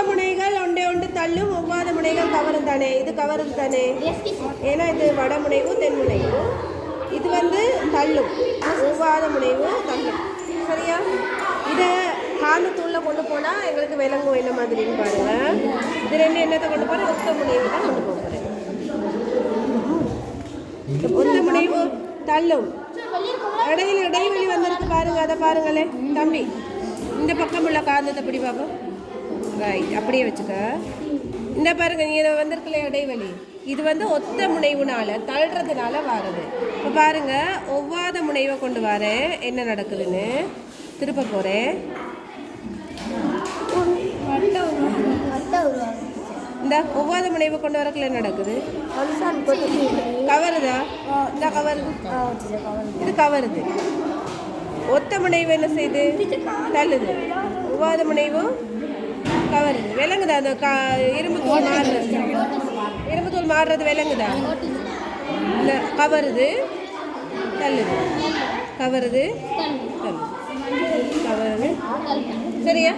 முனைகள் ஒன்றே ஒன்று தள்ளும், ஒவ்வாத முனைகள் கவரும் தானே. இது கவருது தானே, ஏன்னா இது வடமுனைவு தென்முனைவு. இது வந்து தள்ளும், ஒவ்வாத முனைவு தள்ளும். சரியா? இதை காந்தத்தூளில் கொண்டு போனால் எங்களுக்கு விளங்கும் என்ன மாதிரின்னு பாருங்க. இது ரெண்டு என்னத்தை கொண்டு போகிறேன், ஒத்த முனைவு தான் கொண்டு போகிறேன். ஒத்த முனைவு தள்ளும், இடையில இடைவெளி வந்திருக்கு பாருங்க. அதை பாருங்களே தம்பி, இந்த பக்கம் உள்ள காந்தத்தை எப்படி பார்ப்போம். ரைட், அப்படியே வச்சுக்க. இந்த பாருங்க, இங்கே வந்திருக்குல்ல இடைவெளி, இது வந்து ஒத்த முனைவுனால தள்ளுறதுனால வாருது. இப்போ பாருங்க, ஒவ்வாத முனைவை கொண்டு வரேன், என்ன நடக்குதுன்னு திருப்ப போகிறேன். இந்த ஒவ்வாத முனைவை கொண்டு வரக்குள்ள என்ன நடக்குது, கவருதா? இந்த கவருது, இது கவருது. ஒத்த முனைவு என்ன செய்யுது, தள்ளுது. ஒவ்வாத முனைவு கவருது. விளங்குதா? அந்த இரும்பு தூள் மாறுறது, இரும்பு தூள் மாறுறது விளங்குதா? இந்த கவருது தள்ளுது, கவருது தள்ளுது, கவருது. சரியா?